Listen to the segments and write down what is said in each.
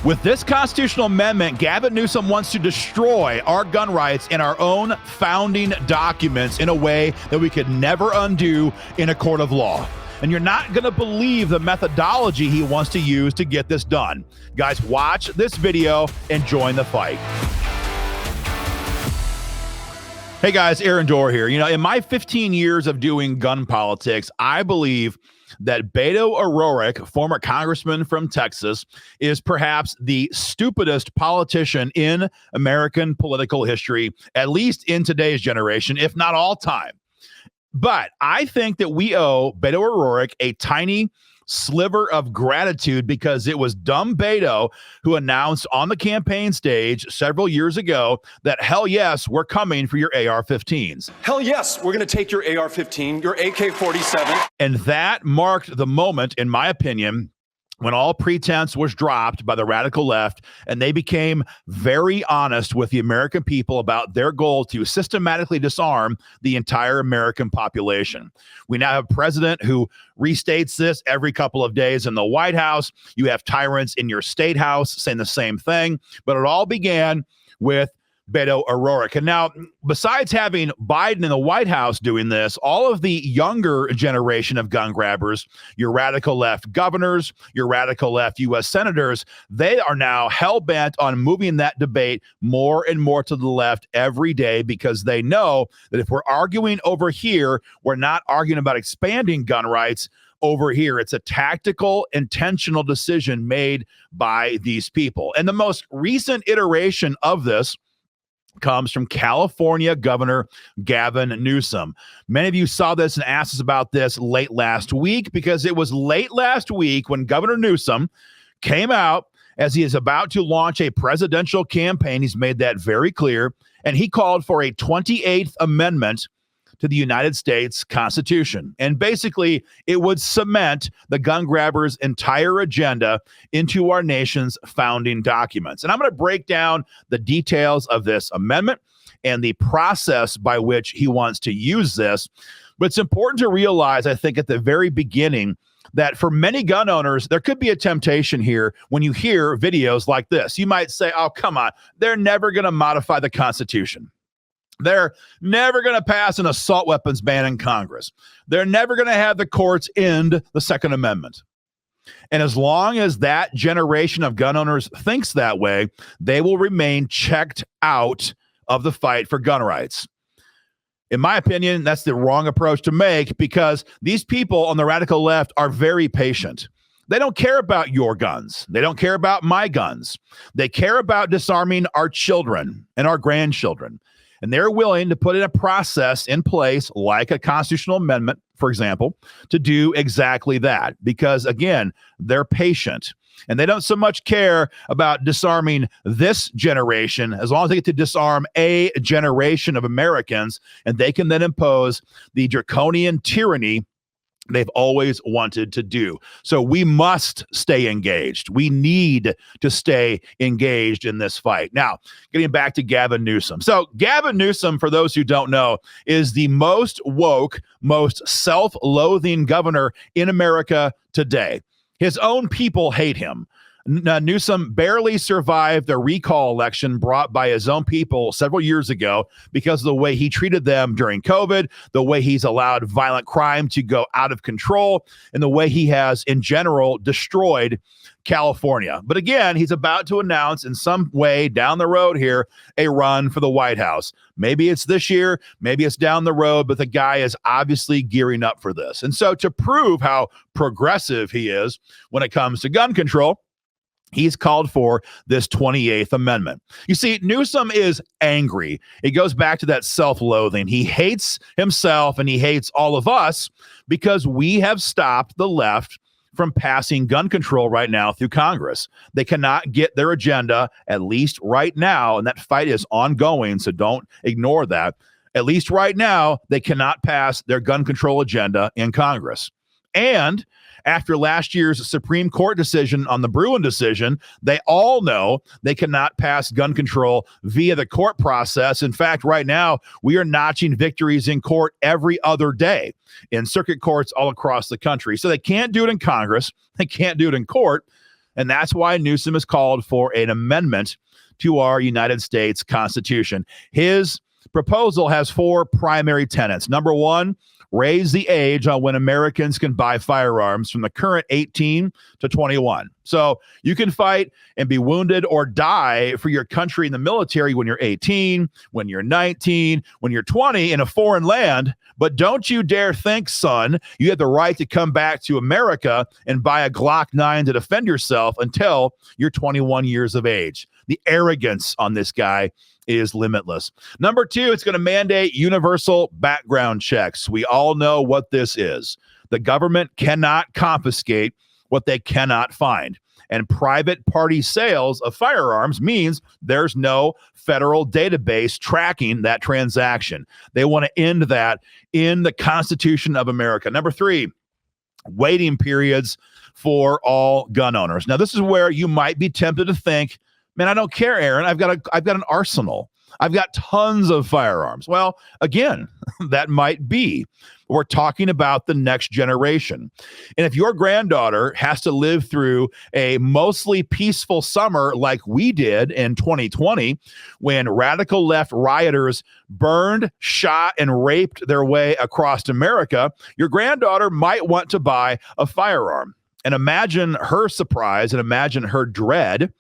With this constitutional amendment, Gavin Newsom wants to destroy our gun rights in our own founding documents in a way that we could never undo in a court of law. And you're not going to believe the methodology he wants to use to get this done. Guys, watch this video and join the fight. Hey guys, Aaron Dorr here. You know, in my 15 years of doing gun politics, I believe that Beto O'Rourke, former congressman from Texas, is perhaps the stupidest politician in American political history, at least in today's generation, if not all time. But I think that we owe Beto O'Rourke a tiny sliver of gratitude because it was dumb Beto who announced on the campaign stage several years ago that, hell yes, we're coming for your AR-15s. Hell yes, we're going to take your AR-15, your AK-47. And that marked the moment, in my opinion, when all pretense was dropped by the radical left and they became very honest with the American people about their goal to systematically disarm the entire American population. We now have a president who restates this every couple of days in the White House. You have tyrants in your state house saying the same thing, but it all began with Beto O'Rourke. And now, besides having Biden in the White House doing this, all of the younger generation of gun grabbers, your radical left governors, your radical left U.S. senators, they are now hell-bent on moving that debate more and more to the left every day because they know that if we're arguing over here, we're not arguing about expanding gun rights over here. It's a tactical, intentional decision made by these people. And the most recent iteration of this comes from California Governor Gavin Newsom. Many of you saw this and asked us about this late last week because it was late last week when Governor Newsom came out as he is about to launch a presidential campaign. He's made that very clear, and he called for a 28th Amendment to the United States Constitution. And basically, it would cement the gun grabbers' entire agenda into our nation's founding documents. And I'm going to break down the details of this amendment and the process by which he wants to use this. But it's important to realize, I think, at the very beginning, that for many gun owners, there could be a temptation here when you hear videos like this. You might say, oh, come on, they're never going to modify the Constitution. They're never going to pass an assault weapons ban in Congress. They're never going to have the courts end the Second Amendment. And as long as that generation of gun owners thinks that way, they will remain checked out of the fight for gun rights. In my opinion, that's the wrong approach to make because these people on the radical left are very patient. They don't care about your guns. They don't care about my guns. They care about disarming our children and our grandchildren. And they're willing to put in a process in place, like a constitutional amendment, for example, to do exactly that. Because, again, they're patient. And they don't so much care about disarming this generation as long as they get to disarm a generation of Americans. And they can then impose the draconian tyranny they've always wanted to do. So we must stay engaged. We need to stay engaged in this fight. Now, getting back to Gavin Newsom. So Gavin Newsom, for those who don't know, is the most woke, most self-loathing governor in America today. His own people hate him. Newsom barely survived the recall election brought by his own people several years ago because of the way he treated them during COVID, the way he's allowed violent crime to go out of control, and the way he has, in general, destroyed California. But again, he's about to announce in some way down the road here a run for the White House. Maybe it's this year, maybe it's down the road, but the guy is obviously gearing up for this. And so to prove how progressive he is when it comes to gun control, he's called for this 28th Amendment. You see, Newsom is angry. It goes back to that self-loathing. He hates himself and he hates all of us because we have stopped the left from passing gun control right now through Congress. They cannot get their agenda, at least right now, and that fight is ongoing, so don't ignore that. At least right now, they cannot pass their gun control agenda in Congress. And after last year's Supreme Court decision on the Bruen decision, they all know they cannot pass gun control via the court process. In fact, right now, we are notching victories in court every other day in circuit courts all across the country. So they can't do it in Congress. They can't do it in court. And that's why Newsom has called for an amendment to our United States Constitution. His proposal has 4 primary tenets. Number 1, raise the age on when Americans can buy firearms from the current 18 to 21. So you can fight and be wounded or die for your country in the military when you're 18, when you're 19, when you're 20 in a foreign land. But don't you dare think, son, you have the right to come back to America and buy a Glock 9 to defend yourself until you're 21 years of age. The arrogance on this guy is limitless. Number 2, it's going to mandate universal background checks. We all know what this is. The government cannot confiscate what they cannot find. And private party sales of firearms means there's no federal database tracking that transaction. They want to end that in the Constitution of America. Number 3, waiting periods for all gun owners. Now, this is where you might be tempted to think, man, I don't care, Aaron. I've got an arsenal. I've got tons of firearms. Well, again, that might be. We're talking about the next generation. And if your granddaughter has to live through a mostly peaceful summer like we did in 2020, when radical left rioters burned, shot, and raped their way across America, your granddaughter might want to buy a firearm. And imagine her surprise and imagine her dread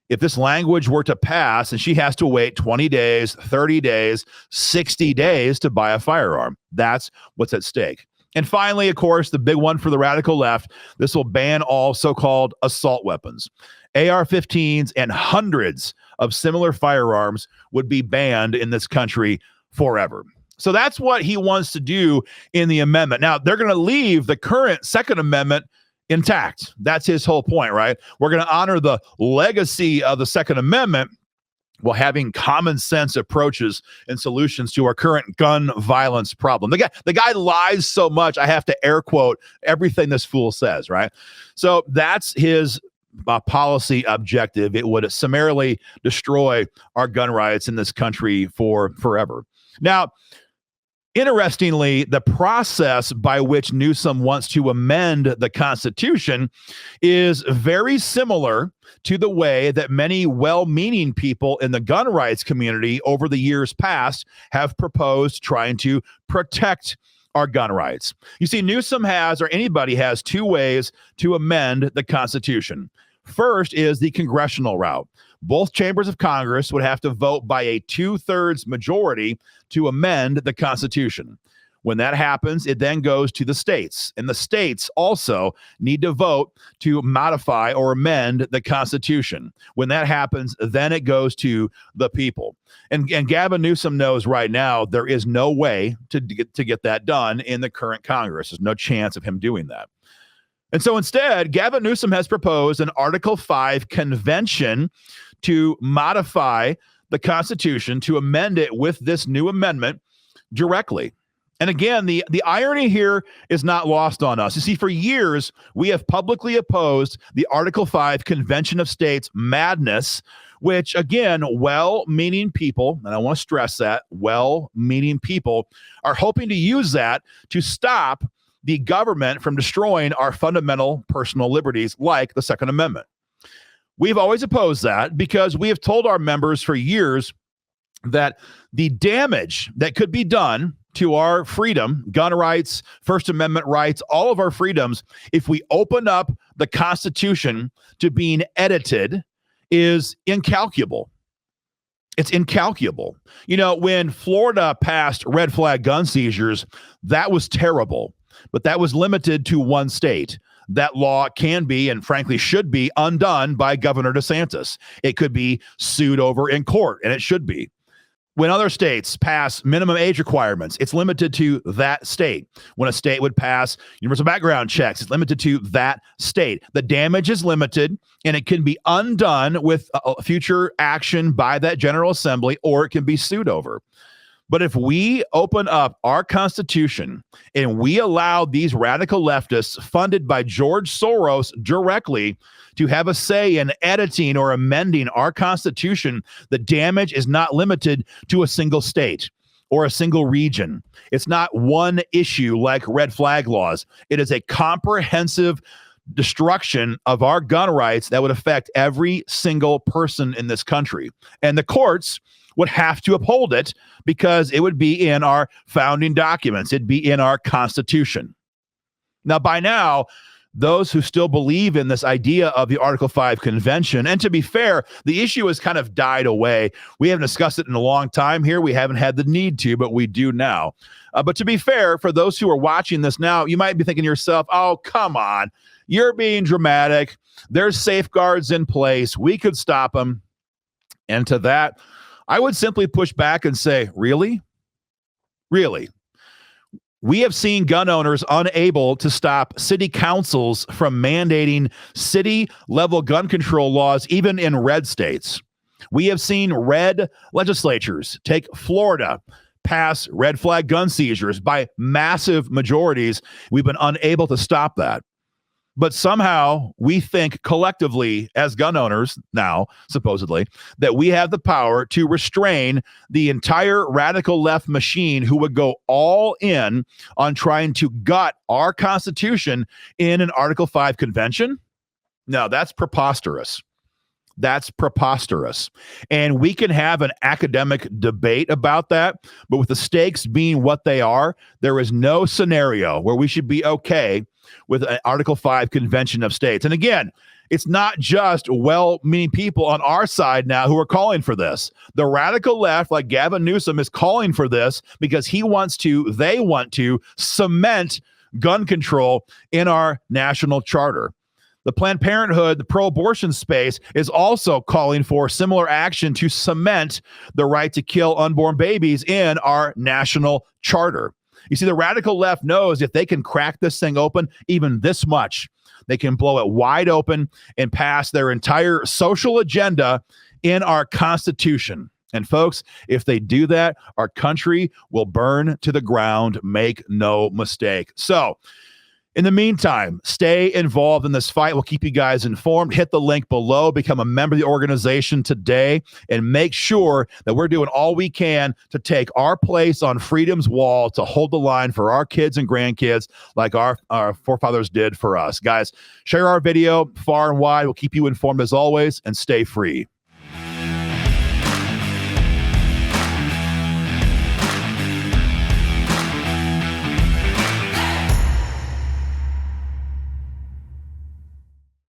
if this language were to pass and she has to wait 20 days, 30 days, 60 days to buy a firearm. That's what's at stake. And finally, of course, the big one for the radical left, this will ban all so-called assault weapons. AR-15s and hundreds of similar firearms would be banned in this country forever. So that's what he wants to do in the amendment. Now, they're going to leave the current Second Amendment intact. That's his whole point, right? We're going to honor the legacy of the Second Amendment while having common sense approaches and solutions to our current gun violence problem. The guy lies so much, I have to air quote everything this fool says, right? So that's his policy objective. It would summarily destroy our gun rights in this country for forever. Now, interestingly, the process by which Newsom wants to amend the Constitution is very similar to the way that many well-meaning people in the gun rights community over the years past have proposed trying to protect our gun rights. You see, Newsom has, or anybody has, 2 ways to amend the Constitution. First is the congressional route. Both chambers of Congress would have to vote by a 2/3 majority to amend the Constitution. When that happens, it then goes to the states, and the states also need to vote to modify or amend the Constitution. When that happens, then it goes to the people. And Gavin Newsom knows right now there is no way to get that done in the current Congress. There's no chance of him doing that. And so instead, Gavin Newsom has proposed an Article 5 convention to modify the Constitution, to amend it with this new amendment directly. And again, the irony here is not lost on us. You see, for years, we have publicly opposed the Article 5 Convention of States madness, which, again, well-meaning people, and I want to stress that, well-meaning people are hoping to use that to stop the government from destroying our fundamental personal liberties like the Second Amendment. We've always opposed that because we have told our members for years that the damage that could be done to our freedom, gun rights, First Amendment rights, all of our freedoms, if we open up the Constitution to being edited, is incalculable. It's incalculable. You know, when Florida passed red flag gun seizures, that was terrible, but that was limited to one state. That law can be, and frankly should be, undone by Governor DeSantis. It could be sued over in court, and it should be. When other states pass minimum age requirements, it's limited to that state. When a state would pass universal background checks, it's limited to that state. The damage is limited, and it can be undone with future action by that General Assembly, or it can be sued over. But if we open up our Constitution and we allow these radical leftists funded by George Soros directly to have a say in editing or amending our Constitution, the damage is not limited to a single state or a single region. It's not one issue like red flag laws. It is a comprehensive destruction of our gun rights that would affect every single person in this country. And the courts would have to uphold it because it would be in our founding documents. It'd be in our Constitution. Now, by now, those who still believe in this idea of the Article 5 Convention, and to be fair, the issue has kind of died away. We haven't discussed it in a long time here. We haven't had the need to, but we do now. But to be fair, for those who are watching this now, you might be thinking to yourself, oh, come on, you're being dramatic. There's safeguards in place. We could stop them. And to that, I would simply push back and say, really? Really? We have seen gun owners unable to stop city councils from mandating city-level gun control laws, even in red states. We have seen red legislatures, take Florida, pass red flag gun seizures by massive majorities. We've been unable to stop that. But somehow we think collectively as gun owners now, supposedly, that we have the power to restrain the entire radical left machine who would go all in on trying to gut our Constitution in an Article 5 convention. No, that's preposterous. That's preposterous. And we can have an academic debate about that, but with the stakes being what they are, there is no scenario where we should be okay with an Article 5 convention of states. And again, it's not just well-meaning people on our side now who are calling for this. The radical left, like Gavin Newsom, is calling for this because they want to cement gun control in our national charter. The Planned Parenthood, the pro-abortion space, is also calling for similar action to cement the right to kill unborn babies in our national charter. You see, the radical left knows if they can crack this thing open even this much, they can blow it wide open and pass their entire social agenda in our Constitution. And folks, if they do that, our country will burn to the ground. Make no mistake. So, in the meantime, stay involved in this fight. We'll keep you guys informed. Hit the link below, become a member of the organization today, and make sure that we're doing all we can to take our place on freedom's wall to hold the line for our kids and grandkids like our forefathers did for us. Guys, share our video far and wide. We'll keep you informed as always, and stay free.